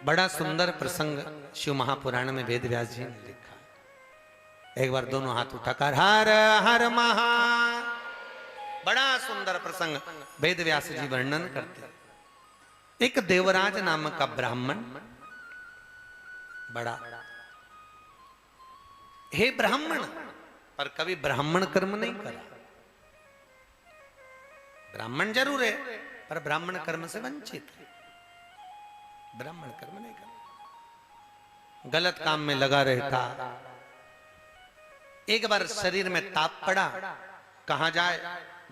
बड़ा सुंदर प्रसंग शिव महापुराण में वेद व्यास जी ने लिखा। एक बार दोनों हाथ उठाकर हर हर महा, बड़ा सुंदर प्रसंग वेद व्यास जी वर्णन करते हैं। एक देवराज नामक का ब्राह्मण, बड़ा हे ब्राह्मण, पर कभी ब्राह्मण कर्म नहीं करा। ब्राह्मण जरूर है पर ब्राह्मण कर्म से वंचित है। ब्राह्मण कर्म नहीं करता, गलत काम में लगा रहता। एक बार शरीर में ताप पड़ा, कहां जाए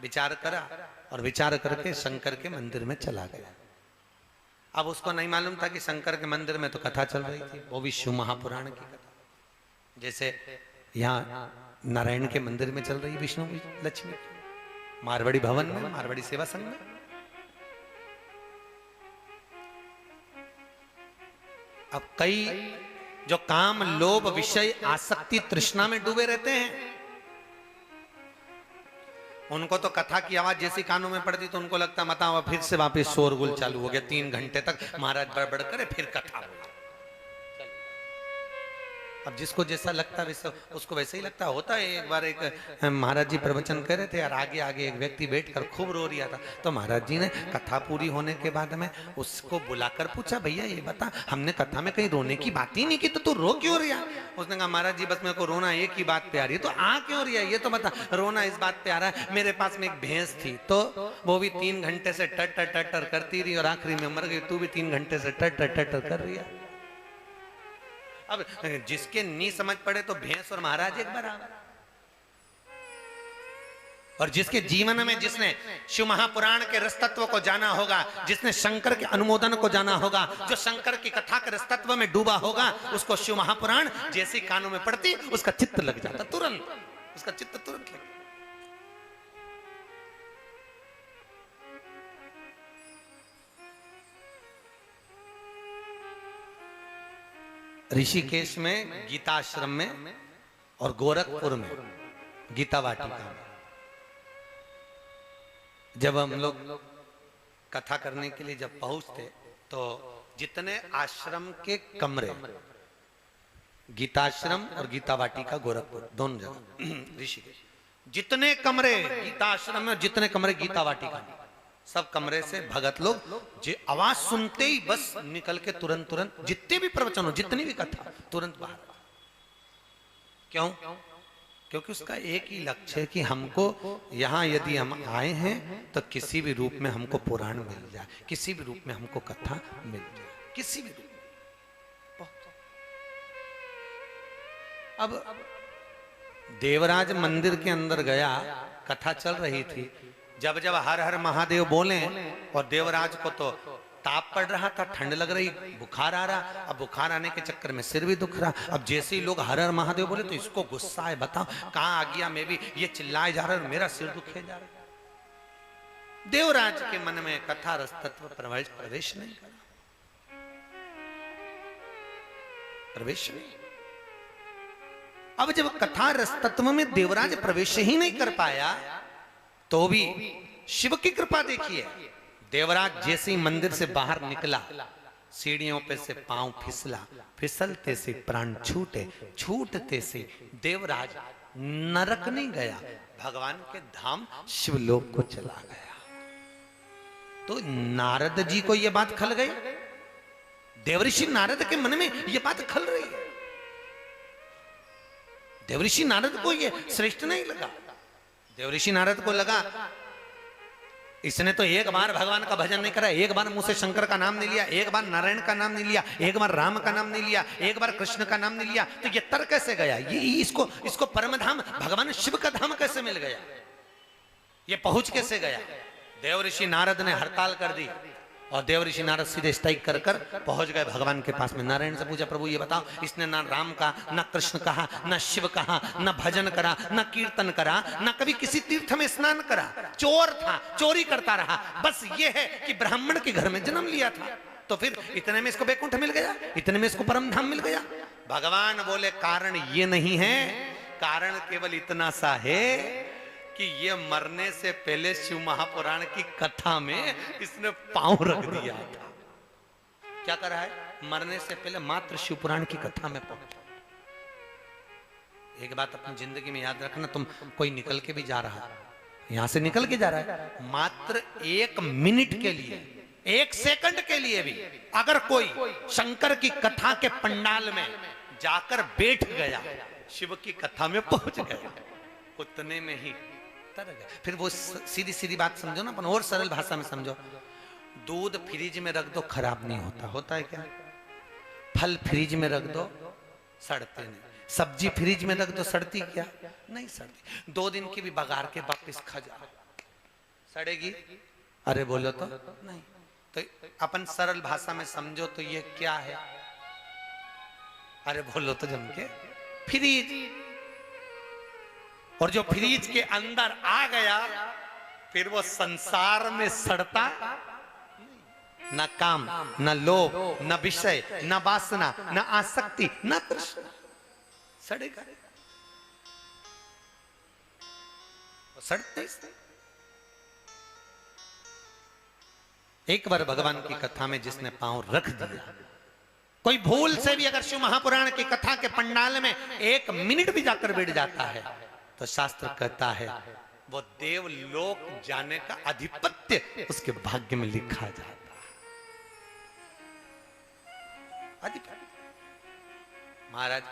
विचार करा और विचार करके शंकर के मंदिर में चला गया। अब उसको नहीं मालूम था कि शंकर के मंदिर में तो कथा चल रही थी, वो भी शिव महापुराण की कथा, जैसे यहाँ नारायण के मंदिर में चल रही विष्णु लक्ष्मी, मारवाड़ी भवन में, मारवाड़ी सेवा संघ में। अब कई जो काम लोभ विषय आसक्ति तृष्णा में डूबे रहते हैं, उनको तो कथा की आवाज जैसी कानों में पड़ती तो उनको लगता मता फिर से वापस शोरगुल चालू हो गया। 3 घंटे तक महाराज बड़बड़ करे फिर कथा हो। अब जिसको जैसा लगता वैसे उसको वैसे ही लगता होता है। एक बार एक महाराज जी प्रवचन कर रहे थे और आगे आगे एक व्यक्ति बैठकर खूब रो रहा था, तो महाराज जी ने कथा पूरी होने के बाद में उसको बुलाकर पूछा, भैया ये बता, हमने कथा में कहीं रोने की बात ही नहीं की, तो तू रो क्यों रहा? उसने कहा महाराज जी बस मेरे को रोना एक ही बात पे आ रही है। तो आ क्यों रही है ये तो बता। रोना इस बात पे आ रहा है, मेरे पास में एक भैंस थी, तो वो भी 3 घंटे से टर टर टर टर करती रही और आखिरी में मर गई। तू भी 3 घंटे से टर टर टर टर कर रही है। अब जिसके नी समझ पड़े तो भैंस और महाराज एक बराबर, और जिसके जीवन में जिसने शिव महापुराण के रस तत्व को जाना होगा, जिसने शंकर के अनुमोदन को जाना होगा, जो शंकर की कथा के रस तत्व में डूबा होगा, उसको शिव महापुराण जैसी कानों में पड़ती उसका चित्त लग जाता, तुरंत उसका चित्त तुरंत लग। ऋषिकेश में गीताश्रम में और गोरखपुर में गीता वाटिका में जब हम लोग कथा करने के लिए जब पहुंचते तो जितने आश्रम के कमरे, गीताश्रम और गीता वाटिका गोरखपुर दोनों जगह ऋषिकेश, जितने कमरे गीताश्रम में, जितने कमरे गीता वाटिका में, सब कमरे से भगत लोग जो आवाज सुनते ही बस निकल के तुरंत जितने भी प्रवचन हो, जितनी भी कथा, तुरंत बाहर। क्यों? क्योंकि उसका एक ही लक्ष्य है कि हमको यहाँ यदि हम आए हैं तो किसी भी रूप में हमको पुराण मिल जाए, किसी भी रूप में हमको कथा मिल जाए, किसी भी रूप में। अब देवराज मंदिर के अंदर गया, कथा चल रही थी, जब जब हर हर महादेव बोले और देवराज को तो ताप पड़ रहा था, ठंड लग रही, बुखार आ रहा। अब बुखार आने के चक्कर में सिर भी दुख रहा। अब जैसे ही लोग हर हर महादेव बोले तो इसको गुस्सा है, बताओ कहां आ गया मैं भी, ये चिल्लाए जा रहा है और मेरा सिर दुखे जा रहा है। देवराज के मन में कथा रस तत्व प्रवेश नहीं करा, प्रवेश नहीं। अब जब कथा रस तत्व में देवराज प्रवेश ही नहीं कर पाया तो भी शिव की कृपा देखिए, देवराज जैसे ही मंदिर से बाहर निकला, सीढ़ियों पे से पांव फिसला, फिसलते से प्राण छूटे, छूटते से देवराज नरक नहीं गया, भगवान के धाम शिवलोक को चला गया। तो नारद जी को यह बात खल गई, देवऋषि नारद के मन में यह बात खल रही है। देवऋषि नारद को यह श्रेष्ठ नहीं लगा। देवऋषि नारद को लगा इसने तो एक बार भगवान का भजन नहीं करा, एक बार मुंह से शंकर का नाम नहीं लिया, एक बार नारायण का नाम नहीं लिया, एक बार राम का नाम नहीं लिया, एक बार कृष्ण का नाम नहीं लिया, तो ये तर कैसे गया? ये इसको परम धाम भगवान शिव का धाम कैसे मिल गया? ये पहुंच कैसे गया? देवऋषि नारद ने हड़ताल कर दी और देवऋषि नारद सीधे स्ट्राइक कर पहुंच गए भगवान के पास में। नारायण से पूछा, प्रभु ये बताओ, इसने ना राम का, ना कृष्ण कहा, ना शिव कहा, ना भजन करा, ना कीर्तन करा, ना कभी किसी तीर्थ में स्नान करा, चोर था, चोरी करता रहा, बस ये है कि ब्राह्मण के घर में जन्म लिया था, तो फिर इतने में इसको बैकुंठ मिल गया, इतने में इसको परम धाम मिल गया। भगवान बोले कारण ये नहीं है, कारण केवल इतना सा है कि ये मरने से पहले शिव महापुराण की कथा में इसने पांव रख दिया था। क्या कर रहा है? मरने से पहले मात्र शिव पुराण की कथा में पहुंच। एक बात अपनी जिंदगी में याद रखना, तुम कोई निकल के भी जा रहा है, यहां से निकल के जा रहा है, मात्र 1 मिनट के लिए, 1 सेकंड के लिए भी अगर कोई शंकर की कथा के पंडाल में जाकर बैठ गया, शिव की कथा में पहुंच गया, उतने में ही तर गया। फिर वो सीधी सीधी बात समझो ना, अपन और सरल भाषा में समझो। दूध फ्रिज में रख दो खराब नहीं होता, होता है क्या? फल फ्रिज में रख दो सड़ते नहीं, सब्जी फ्रिज में रख दो सड़ती क्या? नहीं सड़ती। 2 दिन की भी बगार के वापिस खा जाओ, सड़ेगी? अरे बोलो तो नहीं। तो अपन सरल भाषा में समझो तो ये क्या है? अरे बोलो तो जम के फ्रिज। और जो फ्रिज के अंदर आ गया फिर वो संसार में सड़ता, न काम, न लोभ, न विषय, न वासना, न आसक्ति, न तृष्णा, सड़ेगा। सड़ते एक बार भगवान की कथा में जिसने पांव रख दिया, कोई भूल से भी अगर शिव महापुराण की कथा के पंडाल में 1 मिनट भी जाकर बैठ जाता है तो शास्त्र कहता है वो देवलोक जाने का अधिपत्य उसके भाग्य में लिखा जाता है। महाराज,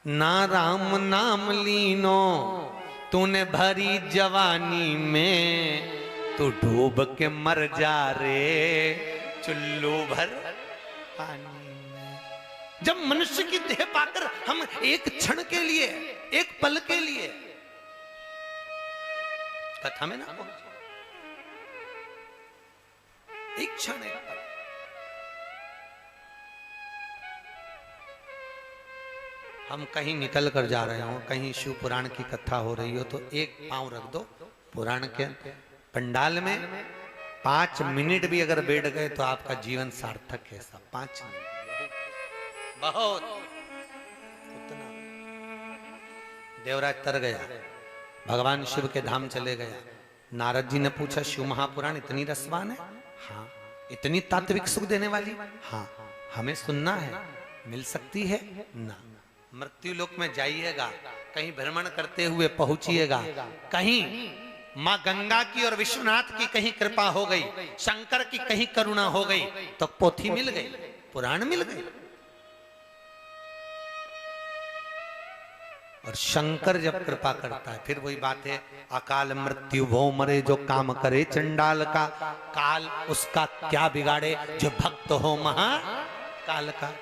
ना राम नाम लीनो तूने भरी जवानी में, तू डूब के मर जा रे चुल्लू भर पानी में। जब मनुष्य की देह पाकर हम एक क्षण के लिए, एक पल के लिए कथा में ना पहुंचे, एक क्षण, एक पल, हम कहीं निकल कर जा रहे हो, कहीं शिव पुराण की कथा हो रही हो तो एक पांव रख दो पुराण के पंडाल में। 5 मिनट भी अगर बैठ गए तो आपका जीवन सार्थक है। सब 5 मिनट बहुत, उतना। देवराज तर गया, भगवान शिव के धाम चले गया। नारद जी ने पूछा, शिव महापुराण इतनी रसवान है? हाँ। इतनी तात्विक सुख देने वाली? हाँ। हमें सुनना है, मिल सकती है ना? मृत्यु लोक में जाइएगा, कहीं भ्रमण करते हुए पहुंचिएगा, कहीं मां गंगा की और विश्वनाथ की कहीं कृपा हो गई, शंकर की कहीं करुणा हो गई तो पोथी मिल गई, पुराण मिल गई। और शंकर जब कृपा करता है फिर वही बात है, अकाल मृत्यु वो मरे जो काम करे चंडाल का, काल उसका क्या बिगाड़े जो भक्त हो महा काल का।